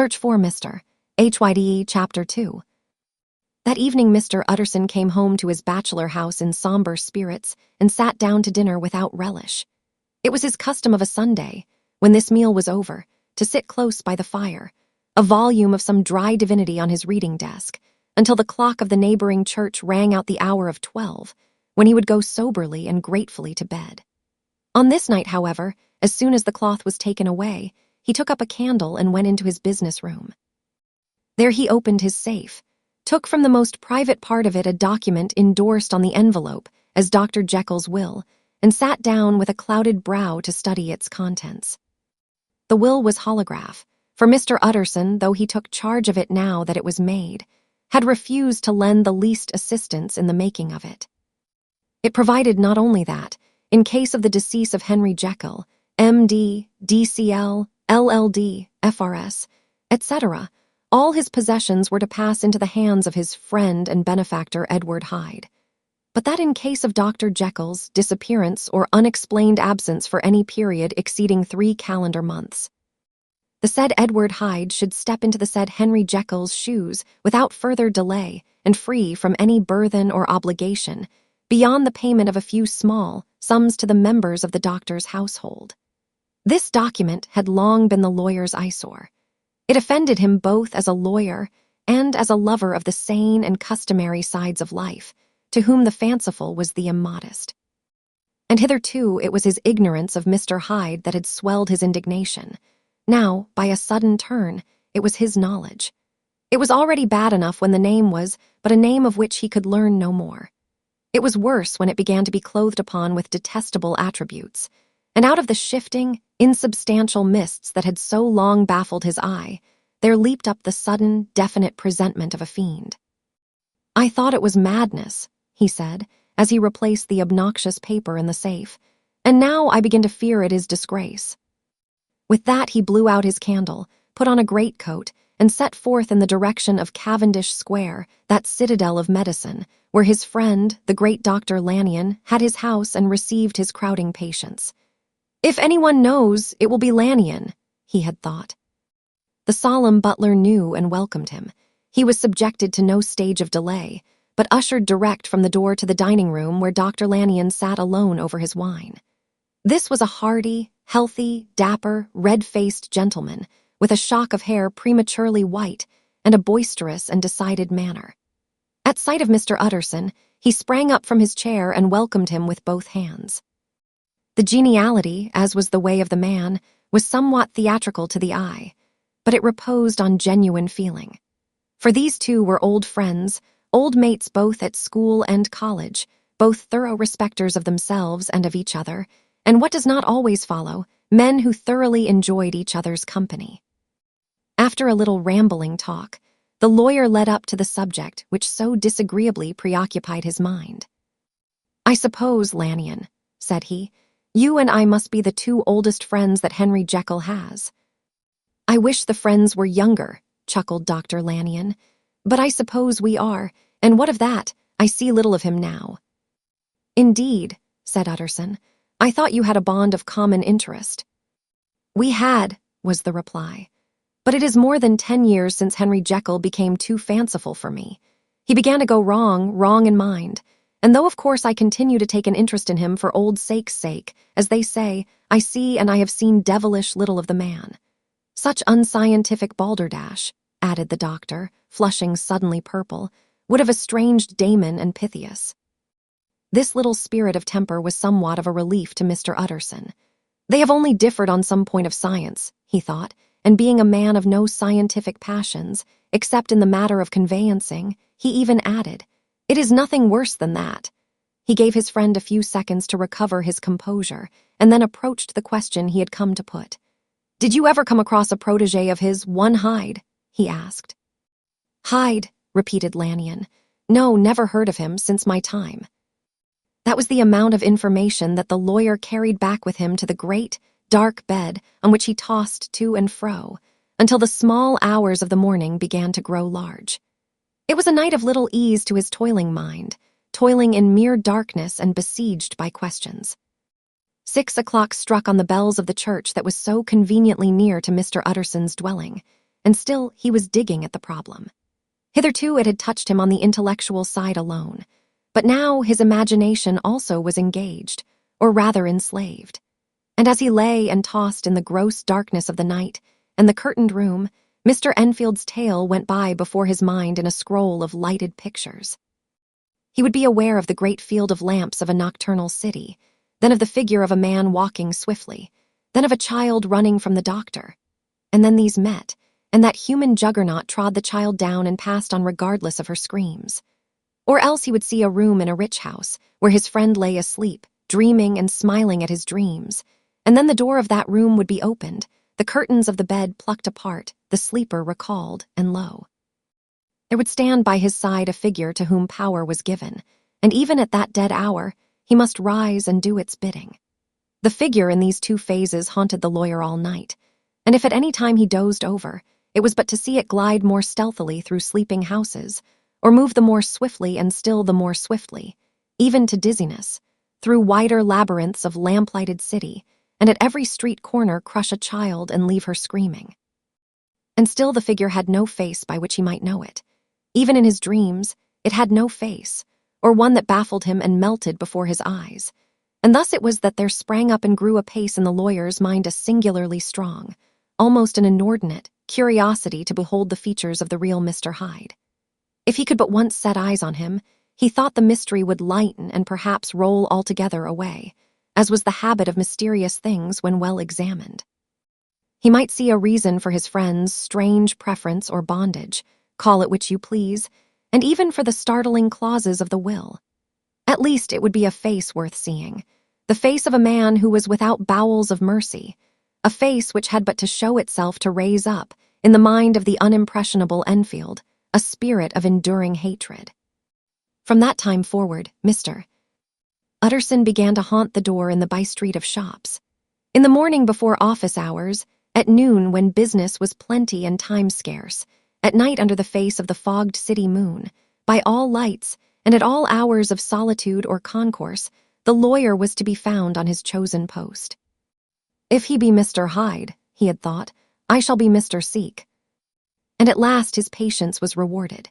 Search for Mr. Hyde, Chapter 2. That evening Mr. Utterson came home to his bachelor house in somber spirits and sat down to dinner without relish. It was his custom of a Sunday, when this meal was over, to sit close by the fire, a volume of some dry divinity on his reading desk, until the clock of the neighboring church rang out the hour of 12, when he would go soberly and gratefully to bed. On this night, however, as soon as the cloth was taken away, he took up a candle and went into his business room. There he opened his safe, took from the most private part of it a document endorsed on the envelope as Dr. Jekyll's will, and sat down with a clouded brow to study its contents. The will was holograph, for Mr. Utterson, though he took charge of it now that it was made, had refused to lend the least assistance in the making of it. It provided not only that, in case of the decease of Henry Jekyll, M.D., D.C.L., LL.D., F.R.S., etc., all his possessions were to pass into the hands of his friend and benefactor Edward Hyde, but that in case of Dr. Jekyll's disappearance or unexplained absence for any period exceeding 3 calendar months, the said Edward Hyde should step into the said Henry Jekyll's shoes without further delay and free from any burthen or obligation, beyond the payment of a few small sums to the members of the doctor's household. This document had long been the lawyer's eyesore. It offended him both as a lawyer and as a lover of the sane and customary sides of life, to whom the fanciful was the immodest. And hitherto it was his ignorance of Mr. Hyde that had swelled his indignation. Now, by a sudden turn, it was his knowledge. It was already bad enough when the name was but a name of which he could learn no more. It was worse when it began to be clothed upon with detestable attributes, and out of the shifting, insubstantial mists that had so long baffled his eye, there leaped up the sudden, definite presentment of a fiend. "I thought it was madness," he said, as he replaced the obnoxious paper in the safe, "and now I begin to fear it is disgrace." With that he blew out his candle, put on a greatcoat, and set forth in the direction of Cavendish Square, that citadel of medicine, where his friend, the great Dr. Lanyon, had his house and received his crowding patients. If anyone knows, it will be Lanyon, he had thought. The solemn butler knew and welcomed him. He was subjected to no stage of delay, but ushered direct from the door to the dining room where Dr. Lanyon sat alone over his wine. This was a hardy, healthy, dapper, red-faced gentleman, with a shock of hair prematurely white and a boisterous and decided manner. At sight of Mr. Utterson, he sprang up from his chair and welcomed him with both hands. The geniality, as was the way of the man, was somewhat theatrical to the eye, but it reposed on genuine feeling. For these two were old friends, old mates both at school and college, both thorough respecters of themselves and of each other, and what does not always follow, men who thoroughly enjoyed each other's company. After a little rambling talk, the lawyer led up to the subject which so disagreeably preoccupied his mind. "I suppose, Lanyon," said he, "you and I must be the 2 oldest friends that Henry Jekyll has." "I wish the friends were younger," chuckled Dr. Lanyon, "but I suppose we are, and what of that? I see little of him now." "Indeed," said Utterson, "I thought you had a bond of common interest." "We had," was the reply, "but it is more than 10 years since Henry Jekyll became too fanciful for me. He began to go wrong in mind, and though of course I continue to take an interest in him for old sake's sake, as they say, I see and I have seen devilish little of the man. Such unscientific balderdash," added the doctor, flushing suddenly purple, "would have estranged Damon and Pythias." This little spirit of temper was somewhat of a relief to Mr. Utterson. They have only differed on some point of science, he thought, and being a man of no scientific passions, except in the matter of conveyancing, he even added, "It is nothing worse than that." He gave his friend a few seconds to recover his composure, and then approached the question he had come to put. "Did you ever come across a protégé of his, one Hyde?" he asked. "Hyde," repeated Lanyon. "No, never heard of him since my time." That was the amount of information that the lawyer carried back with him to the great, dark bed on which he tossed to and fro, until the small hours of the morning began to grow large. It was a night of little ease to his toiling mind, toiling in mere darkness and besieged by questions. 6 o'clock struck on the bells of the church that was so conveniently near to Mr. Utterson's dwelling, and still he was digging at the problem. Hitherto it had touched him on the intellectual side alone, but now his imagination also was engaged, or rather enslaved. And as he lay and tossed in the gross darkness of the night and the curtained room, Mr. Enfield's tale went by before his mind in a scroll of lighted pictures. He would be aware of the great field of lamps of a nocturnal city, then of the figure of a man walking swiftly, then of a child running from the doctor. And then these met, and that human juggernaut trod the child down and passed on regardless of her screams. Or else he would see a room in a rich house where his friend lay asleep, dreaming and smiling at his dreams, and then the door of that room would be opened, the curtains of the bed plucked apart, the sleeper recalled, and lo, there would stand by his side a figure to whom power was given, and even at that dead hour, he must rise and do its bidding. The figure in these two phases haunted the lawyer all night, and if at any time he dozed over, it was but to see it glide more stealthily through sleeping houses, or move the more swiftly and still the more swiftly, even to dizziness, through wider labyrinths of lamplighted city, and at every street corner crush a child and leave her screaming. And still the figure had no face by which he might know it. Even in his dreams, it had no face, or one that baffled him and melted before his eyes. And thus it was that there sprang up and grew apace in the lawyer's mind a singularly strong, almost an inordinate, curiosity to behold the features of the real Mr. Hyde. If he could but once set eyes on him, he thought the mystery would lighten and perhaps roll altogether away, as was the habit of mysterious things when well examined. He might see a reason for his friend's strange preference or bondage, call it which you please, and even for the startling clauses of the will. At least it would be a face worth seeing, the face of a man who was without bowels of mercy, a face which had but to show itself to raise up, in the mind of the unimpressionable Enfield, a spirit of enduring hatred. From that time forward, Mr. Utterson began to haunt the door in the by-street of shops. In the morning before office hours, at noon when business was plenty and time scarce, at night under the face of the fogged city moon, by all lights, and at all hours of solitude or concourse, the lawyer was to be found on his chosen post. If he be Mr. Hyde, he had thought, I shall be Mr. Seek. And at last his patience was rewarded.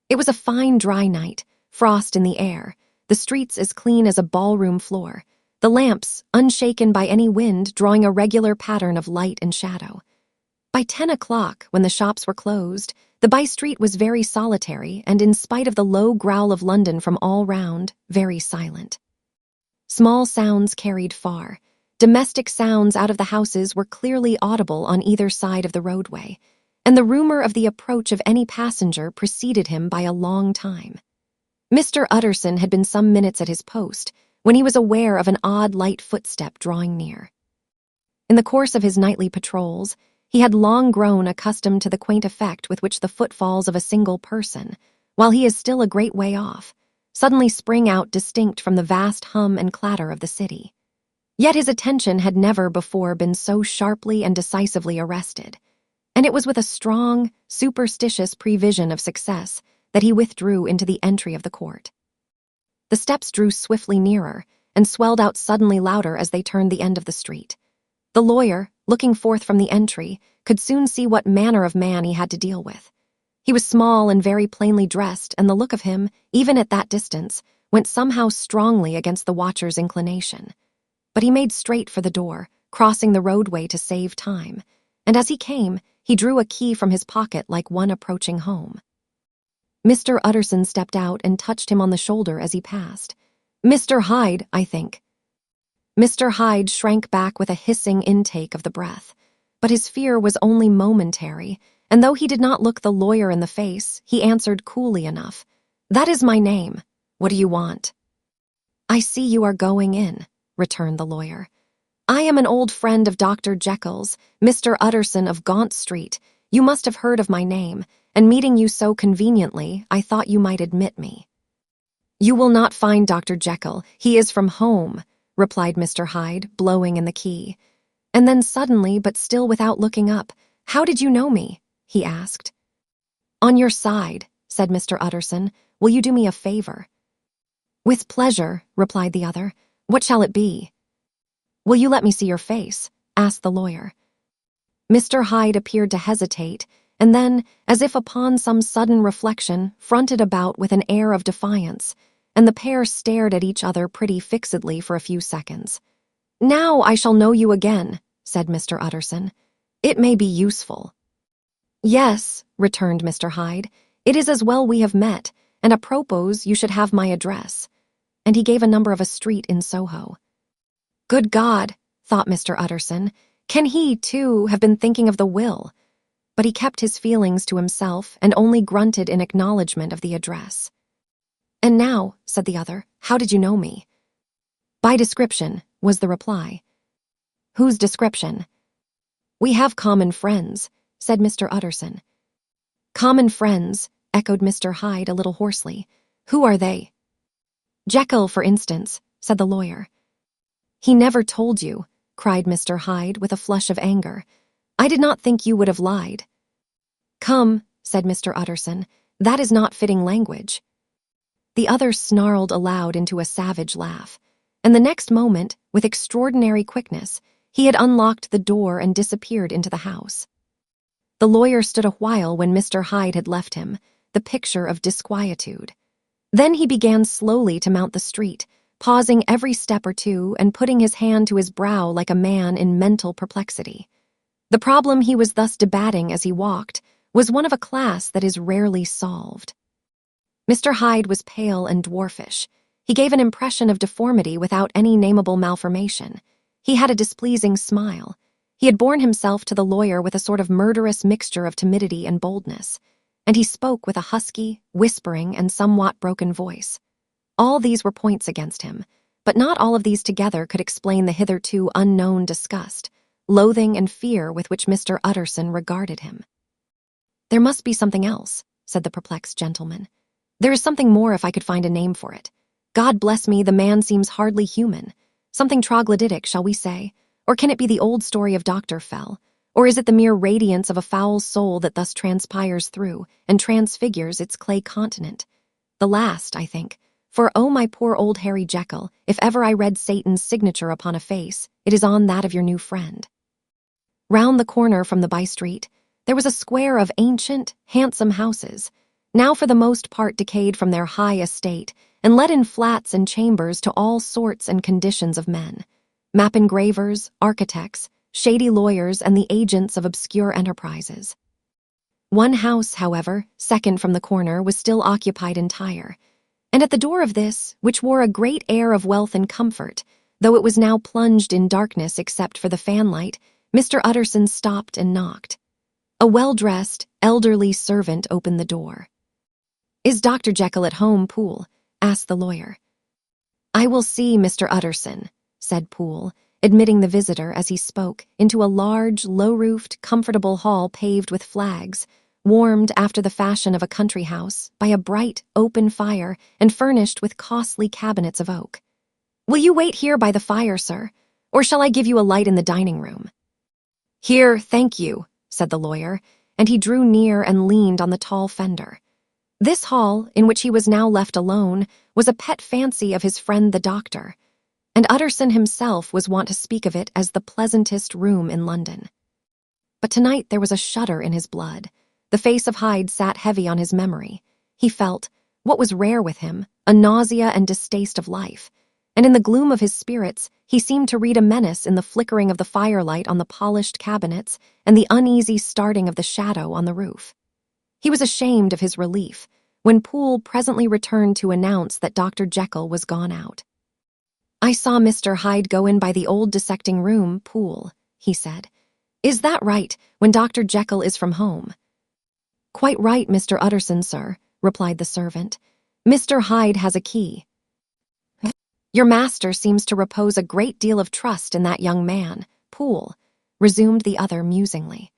It was a fine dry night, frost in the air, the streets as clean as a ballroom floor, the lamps, unshaken by any wind, drawing a regular pattern of light and shadow. By 10 o'clock, when the shops were closed, the by-street was very solitary and, in spite of the low growl of London from all round, very silent. Small sounds carried far. Domestic sounds out of the houses were clearly audible on either side of the roadway, and the rumor of the approach of any passenger preceded him by a long time. Mr. Utterson had been some minutes at his post when he was aware of an odd light footstep drawing near. In the course of his nightly patrols, he had long grown accustomed to the quaint effect with which the footfalls of a single person, while he is still a great way off, suddenly spring out distinct from the vast hum and clatter of the city. Yet his attention had never before been so sharply and decisively arrested, and it was with a strong, superstitious prevision of success that he withdrew into the entry of the court. The steps drew swiftly nearer and swelled out suddenly louder as they turned the end of the street. The lawyer, looking forth from the entry, could soon see what manner of man he had to deal with. He was small and very plainly dressed, and the look of him, even at that distance, went somehow strongly against the watcher's inclination. But he made straight for the door, crossing the roadway to save time, and as he came, he drew a key from his pocket like one approaching home. Mr. Utterson stepped out and touched him on the shoulder as he passed. "Mr. Hyde, I think." Mr. Hyde shrank back with a hissing intake of the breath, but his fear was only momentary, and though he did not look the lawyer in the face, he answered coolly enough, "That is my name. What do you want?" "I see you are going in," returned the lawyer. "I am an old friend of Dr. Jekyll's, Mr. Utterson of Gaunt Street. You must have heard of my name, and meeting you so conveniently, I thought you might admit me." "You will not find Dr. Jekyll. He is from home," replied Mr. Hyde, blowing in the key. And then suddenly, but still without looking up, "How did you know me?" he asked. "On your side," said Mr. Utterson. "Will you do me a favor?" "With pleasure," replied the other. "What shall it be?" "Will you let me see your face?" asked the lawyer. Mr. Hyde appeared to hesitate, and then, as if upon some sudden reflection, fronted about with an air of defiance, and the pair stared at each other pretty fixedly for a few seconds. "Now I shall know you again," said Mr. Utterson. "It may be useful." "Yes," returned Mr. Hyde, "it is as well we have met, and apropos you should have my address." And he gave a number of a street in Soho. Good God, thought Mr. Utterson, can he, too, have been thinking of the will? But he kept his feelings to himself and only grunted in acknowledgement of the address. "And now," said the other, "how did you know me?" "By description," was the reply. "Whose description?" "We have common friends," said Mr. Utterson. "Common friends," echoed Mr. Hyde a little hoarsely. "Who are they?" "Jekyll, for instance," said the lawyer. "He never told you," cried Mr. Hyde with a flush of anger. "I did not think you would have lied." "Come," said Mr. Utterson, "that is not fitting language." The other snarled aloud into a savage laugh, and the next moment, with extraordinary quickness, he had unlocked the door and disappeared into the house. The lawyer stood a while when Mr. Hyde had left him, the picture of disquietude. Then he began slowly to mount the street, pausing every step or two and putting his hand to his brow like a man in mental perplexity. The problem he was thus debating as he walked was one of a class that is rarely solved. Mr. Hyde was pale and dwarfish. He gave an impression of deformity without any nameable malformation. He had a displeasing smile. He had borne himself to the lawyer with a sort of murderous mixture of timidity and boldness, and he spoke with a husky, whispering, and somewhat broken voice. All these were points against him, but not all of these together could explain the hitherto unknown disgust, loathing, and fear with which Mr. Utterson regarded him. "There must be something else," said the perplexed gentleman. "There is something more if I could find a name for it. God bless me, the man seems hardly human. Something troglodytic, shall we say? Or can it be the old story of Dr. Fell? Or is it the mere radiance of a foul soul that thus transpires through and transfigures its clay continent? The last, I think. For, oh, my poor old Harry Jekyll, if ever I read Satan's signature upon a face, it is on that of your new friend." Round the corner from the by-street, there was a square of ancient, handsome houses, now for the most part decayed from their high estate, and let in flats and chambers to all sorts and conditions of men: map engravers, architects, shady lawyers, and the agents of obscure enterprises. One house, however, second from the corner, was still occupied entire, and at the door of this, which wore a great air of wealth and comfort, though it was now plunged in darkness except for the fanlight, Mr. Utterson stopped and knocked. A well-dressed, elderly servant opened the door. "Is Dr. Jekyll at home, Poole?" asked the lawyer. "I will see Mr. Utterson," said Poole, admitting the visitor as he spoke into a large, low-roofed, comfortable hall paved with flags, warmed after the fashion of a country house by a bright, open fire and furnished with costly cabinets of oak. "Will you wait here by the fire, sir? Or shall I give you a light in the dining room?" "Here, thank you," said the lawyer, and he drew near and leaned on the tall fender. This hall, in which he was now left alone, was a pet fancy of his friend the doctor, and Utterson himself was wont to speak of it as the pleasantest room in London. But tonight there was a shudder in his blood. The face of Hyde sat heavy on his memory. He felt, what was rare with him, a nausea and distaste of life, and in the gloom of his spirits he seemed to read a menace in the flickering of the firelight on the polished cabinets and the uneasy starting of the shadow on the roof. He was ashamed of his relief when Poole presently returned to announce that Dr. Jekyll was gone out. "I saw Mr. Hyde go in by the old dissecting room, Poole," he said. "Is that right, when Dr. Jekyll is from home?" "Quite right, Mr. Utterson, sir," replied the servant. "Mr. Hyde has a key." "Your master seems to repose a great deal of trust in that young man, Poole," resumed the other musingly.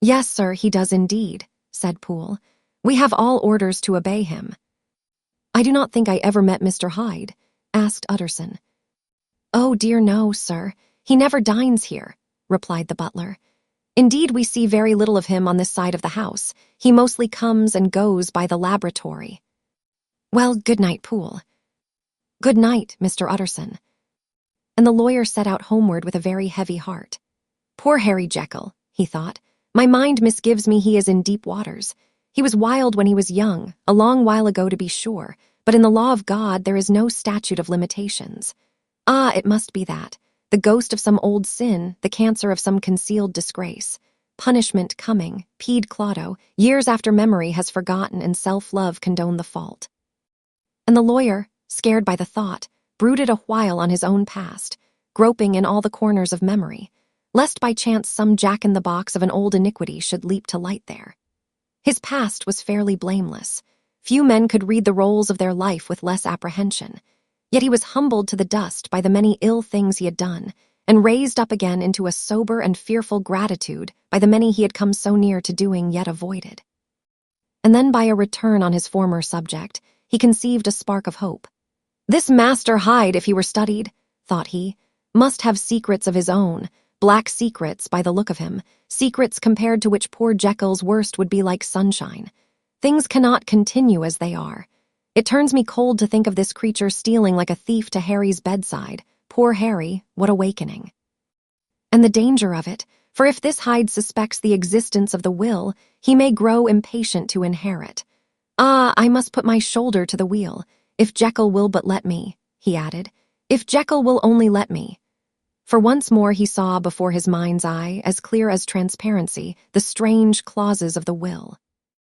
"Yes, sir, he does indeed," said Poole. "We have all orders to obey him." "I do not think I ever met Mr. Hyde," asked Utterson. "Oh, dear no, sir. He never dines here," replied the butler. "Indeed, we see very little of him on this side of the house. He mostly comes and goes by the laboratory." "Well, good night, Poole." "Good night, Mr. Utterson." And the lawyer set out homeward with a very heavy heart. "Poor Harry Jekyll," he thought, My mind misgives me he is in deep waters. He was wild when he was young, a long while ago to be sure, but in the law of God there is no statute of limitations. Ah, it must be that. The ghost of some old sin, the cancer of some concealed disgrace. Punishment coming, Pede Claudo, years after memory has forgotten and self-love condoned the fault. And the lawyer, scared by the thought, brooded a while on his own past, groping in all the corners of memory, lest by chance some jack-in-the-box of an old iniquity should leap to light there. His past was fairly blameless. Few men could read the rolls of their life with less apprehension. Yet he was humbled to the dust by the many ill things he had done, and raised up again into a sober and fearful gratitude by the many he had come so near to doing yet avoided. And then by a return on his former subject, he conceived a spark of hope. This Master Hyde, if he were studied, thought he, must have secrets of his own, black secrets by the look of him, secrets compared to which poor Jekyll's worst would be like sunshine. Things cannot continue as they are. It turns me cold to think of this creature stealing like a thief to Harry's bedside. Poor Harry, what awakening. And the danger of it, for if this Hyde suspects the existence of the will, he may grow impatient to inherit. Ah, I must put my shoulder to the wheel, if Jekyll will but let me, he added, if Jekyll will only let me. For once more he saw before his mind's eye, as clear as transparency, the strange clauses of the will.